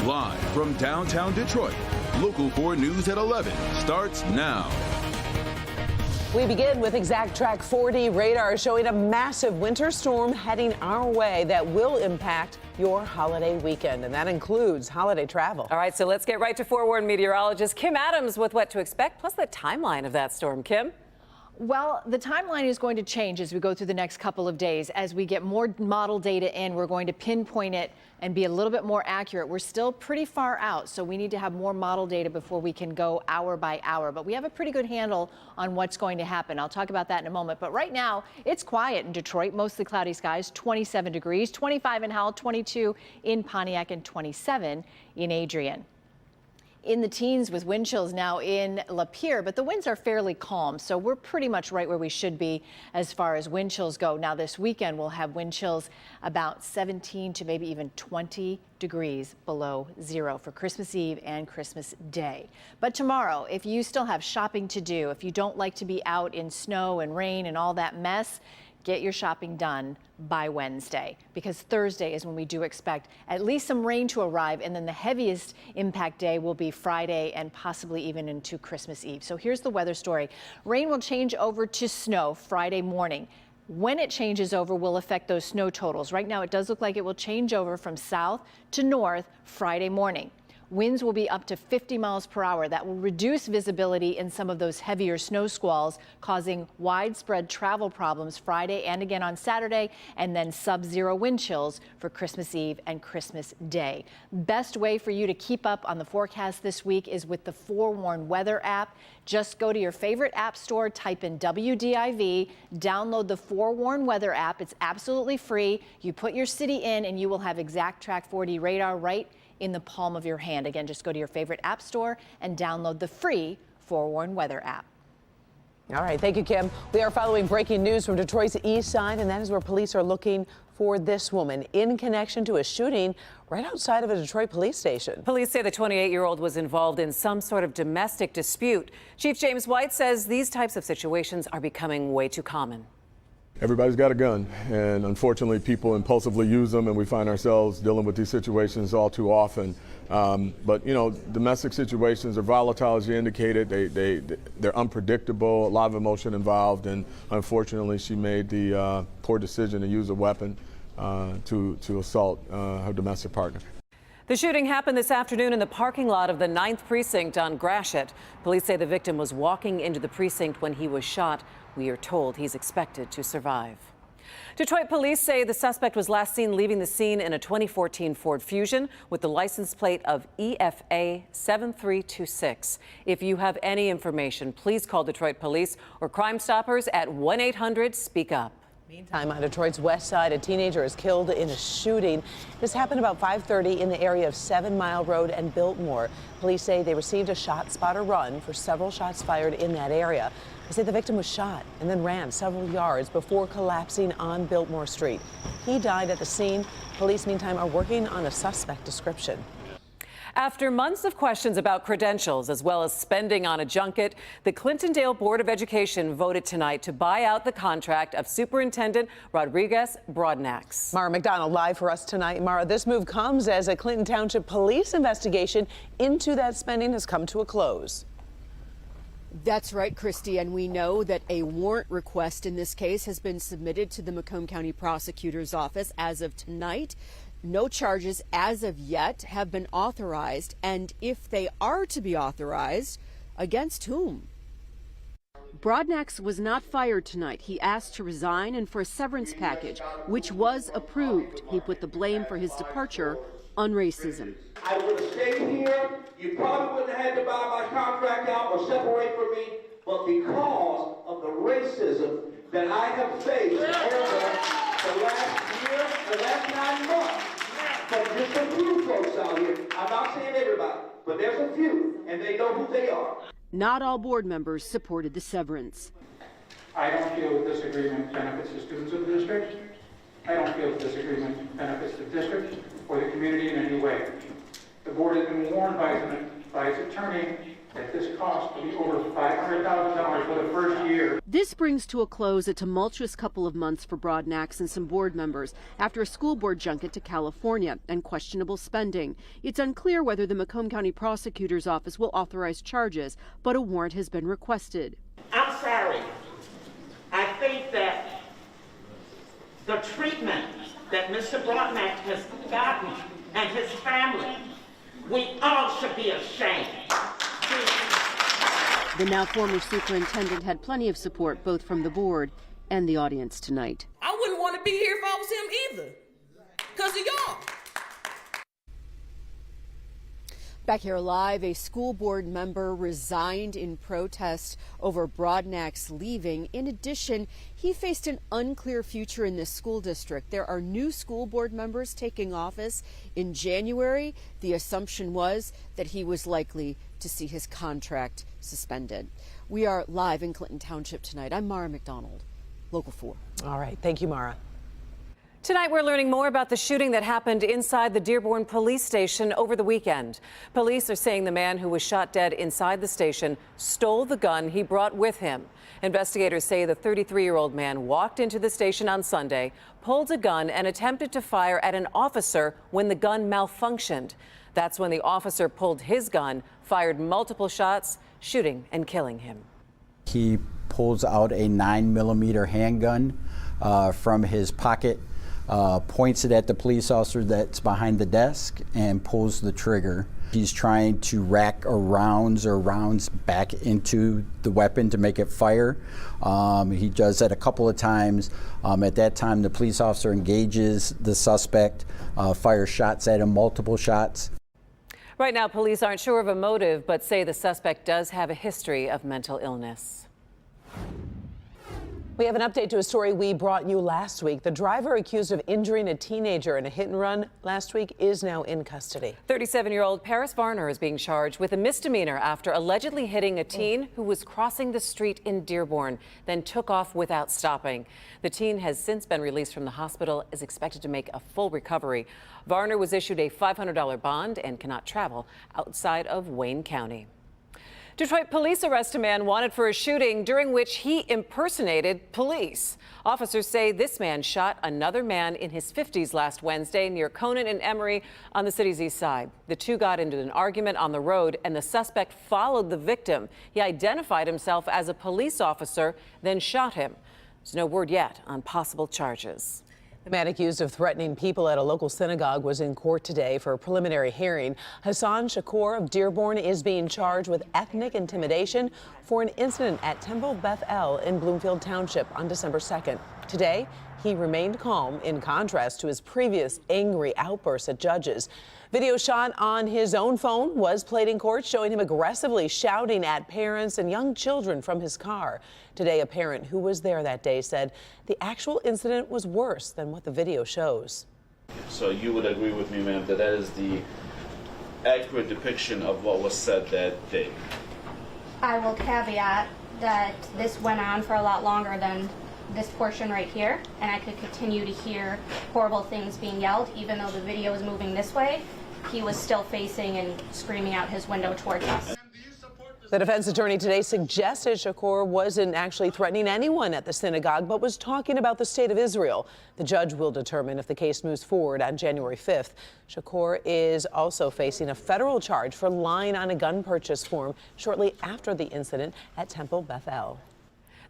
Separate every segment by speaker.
Speaker 1: Live from downtown Detroit, Local 4 News at 11 starts now.
Speaker 2: We begin with Exact Track 40 radar showing a massive winter storm heading our way that will impact your holiday weekend, and that includes holiday travel.
Speaker 3: All right, so let's get right to forewarned meteorologist Kim Adams with what to expect, plus the timeline of that storm. Kim?
Speaker 4: Well, the timeline is going to change as we go through the next couple of days. As we get more model data in, we're going to pinpoint it and be a little bit more accurate. We're still pretty far out, so we need to have more model data before we can go hour by hour. But we have a pretty good handle on what's going to happen. I'll talk about that in a moment. But right now, it's quiet in Detroit, mostly cloudy skies, 27 degrees, 25 in Howell, 22 in Pontiac, and 27 in Adrian. In the teens with wind chills now in Lapeer, but the winds are fairly calm, so we're pretty much right where we should be as far as wind chills go. Now this weekend we'll have wind chills about 17 to maybe even 20 degrees below zero for Christmas Eve and Christmas Day. But tomorrow, if you still have shopping to do, if you don't like to be out in snow and rain and all that mess, get your shopping done by Wednesday, because Thursday is when we do expect at least some rain to arrive, and then the heaviest impact day will be Friday and possibly even into Christmas Eve. So here's the weather story. Rain will change over to snow Friday morning. When it changes over will affect those snow totals. Right now it does look like it will change over from south to north Friday morning. Winds will be up to 50 miles per hour. That will reduce visibility in some of those heavier snow squalls, causing widespread travel problems Friday and again on Saturday, and then sub-zero wind chills for Christmas Eve and Christmas Day. Best way for you to keep up on the forecast this week is with the Forewarned Weather app. Just go to your favorite app store, type in WDIV, download the Forewarned Weather app. It's absolutely free. You put your city in and you will have Exact Track 40 radar right in the palm of your hand. Again, just go to your favorite app store and download the free Forewarned Weather app.
Speaker 2: All right, thank you, Kim. We are following breaking news from Detroit's east side, and that is where police are looking for this woman in connection to a shooting right outside of a Detroit police station.
Speaker 3: Police say the 28-year-old was involved in some sort of domestic dispute. Chief James White says these types of situations are becoming way too common.
Speaker 5: Everybody's got a gun, and unfortunately people impulsively use them, and we find ourselves dealing with these situations all too often. But you know, domestic situations are volatile, as you indicated. They're unpredictable, a lot of emotion involved, and unfortunately she made the poor decision to use a weapon to assault her domestic partner.
Speaker 3: The shooting happened this afternoon in the parking lot of the 9th Precinct on Gratiot. Police say the victim was walking into the precinct when he was shot. We are told he's expected to survive. Detroit police say the suspect was last seen leaving the scene in a 2014 Ford Fusion with the license plate of EFA 7326. If you have any information, please call Detroit Police or Crime Stoppers at 1-800-SPEAK-UP.
Speaker 2: Meantime, on Detroit's west side, a teenager is killed in a shooting. This happened about 5:30 in the area of 7 Mile Road and Biltmore. Police say they received a shot spotter run for several shots fired in that area. They say the victim was shot and then ran several yards before collapsing on Biltmore Street. He died at the scene. Police, meantime, are working on a suspect description.
Speaker 3: After months of questions about credentials as well as spending on a junket, the Clintondale Board of Education voted tonight to buy out the contract of Superintendent Rodriguez Broadnax.
Speaker 2: Mara McDonald live for us tonight. Mara, this move comes as a Clinton Township police investigation into that spending has come to a close.
Speaker 6: That's right, Christy, and we know that a warrant request in this case has been submitted to the Macomb County Prosecutor's Office as of tonight. No charges as of yet have been authorized, and if they are to be authorized, against whom? Broadnax was not fired tonight. He asked to resign and for a severance package, which was approved. He put the blame for his departure on racism.
Speaker 7: I would have stayed here. You probably wouldn't have had to buy my contract out or separate from me, but because of the racism that I have faced over the last year, the last 9 months, from just a few folks out here. I'm not saying everybody, but there's a few, and they know who they are.
Speaker 6: Not all board members supported the severance.
Speaker 8: I don't feel that this agreement benefits the students of the district. I don't feel that this agreement benefits the district or the community in any way. The board has been warned by its attorney that this cost will be over $500,000 for the first year.
Speaker 6: This brings to a close a tumultuous couple of months for Broadnax and some board members after a school board junket to California and questionable spending. It's unclear whether the Macomb County Prosecutor's Office will authorize charges, but a warrant has been requested.
Speaker 9: I'm sorry. I think that the treatment that Mr. Broadnax has gotten and his family, we all should be ashamed.
Speaker 6: The now former superintendent had plenty of support both from the board and the audience tonight.
Speaker 10: I wouldn't want to be here if I was him either, because of y'all.
Speaker 6: Back here live, a school board member resigned in protest over Broadnax leaving. In addition, he faced an unclear future in this school district. There are new school board members taking office in January. The assumption was that he was likely to see his contract suspended. We are live in Clinton Township tonight. I'm Mara McDonald, Local 4.
Speaker 2: All right. Thank you, Mara.
Speaker 3: Tonight, we're learning more about the shooting that happened inside the Dearborn police station over the weekend. Police are saying the man who was shot dead inside the station stole the gun he brought with him. Investigators say the 33-year-old man walked into the station on Sunday, pulled a gun, and attempted to fire at an officer when the gun malfunctioned. That's when the officer pulled his gun, fired multiple shots, shooting and killing him.
Speaker 11: He pulls out a 9mm handgun from his pocket, points it at the police officer that's behind the desk, and pulls the trigger. He's trying to rack rounds back into the weapon to make it fire. He does that a couple of times. At that time, the police officer engages the suspect, fires shots at him, multiple shots.
Speaker 3: Right now, police aren't sure of a motive, but say the suspect does have a history of mental illness.
Speaker 2: We have an update to a story we brought you last week. The driver accused of injuring a teenager in a hit and run last week is now in custody.
Speaker 3: 37-year-old Paris Varner is being charged with a misdemeanor after allegedly hitting a teen who was crossing the street in Dearborn, then took off without stopping. The teen has since been released from the hospital, is expected to make a full recovery. Varner was issued a $500 bond and cannot travel outside of Wayne County. Detroit police arrest a man wanted for a shooting during which he impersonated police. Officers say this man shot another man in his 50s last Wednesday near Conan and Emory on the city's east side. The two got into an argument on the road, and the suspect followed the victim. He identified himself as a police officer, then shot him. There's no word yet on possible charges.
Speaker 2: The man accused of threatening people at a local synagogue was in court today for a preliminary hearing. Hassan Shakur of Dearborn is being charged with ethnic intimidation for an incident at Temple Beth El in Bloomfield Township on December 2nd. Today, he remained calm in contrast to his previous angry outbursts at judges. Video shot on his own phone was played in court, showing him aggressively shouting at parents and young children from his car. Today, a parent who was there that day said the actual incident was worse than what the video shows.
Speaker 12: So you would agree with me, ma'am, that that is the accurate depiction of what was said that day?
Speaker 13: I will caveat that this went on for a lot longer than this portion right here, and I could continue to hear horrible things being yelled. Even though the video was moving this way, he was still facing and screaming out his window towards us.
Speaker 2: The defense attorney today suggested Shakur wasn't actually threatening anyone at the synagogue, but was talking about the state of Israel. The judge will determine if the case moves forward on January 5th. Shakur is also facing a federal charge for lying on a gun purchase form shortly after the incident at Temple Beth El.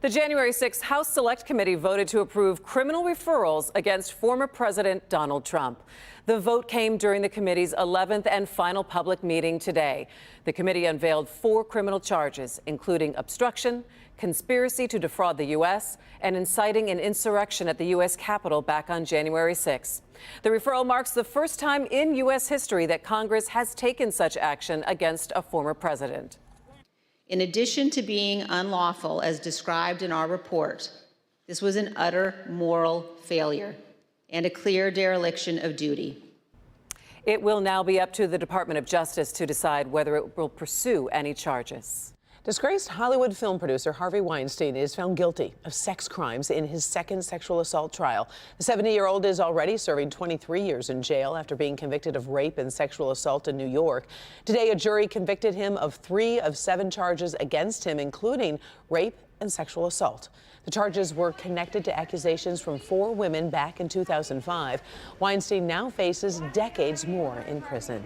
Speaker 3: The January 6th House Select Committee voted to approve criminal referrals against former President Donald Trump. The vote came during the committee's 11th and final public meeting today. The committee unveiled 4 criminal charges, including obstruction, conspiracy to defraud the U.S., and inciting an insurrection at the U.S. Capitol back on January 6. The referral marks the first time in U.S. history that Congress has taken such action against a former president.
Speaker 14: In addition to being unlawful, as described in our report, this was an utter moral failure and a clear dereliction of duty.
Speaker 3: It will now be up to the Department of Justice to decide whether it will pursue any charges.
Speaker 2: Disgraced Hollywood film producer Harvey Weinstein is found guilty of sex crimes in his second sexual assault trial. The 70-year-old is already serving 23 years in jail after being convicted of rape and sexual assault in New York. Today, a jury convicted him of 3 of 7 charges against him, including rape and sexual assault. The charges were connected to accusations from 4 women back in 2005. Weinstein now faces decades more in prison.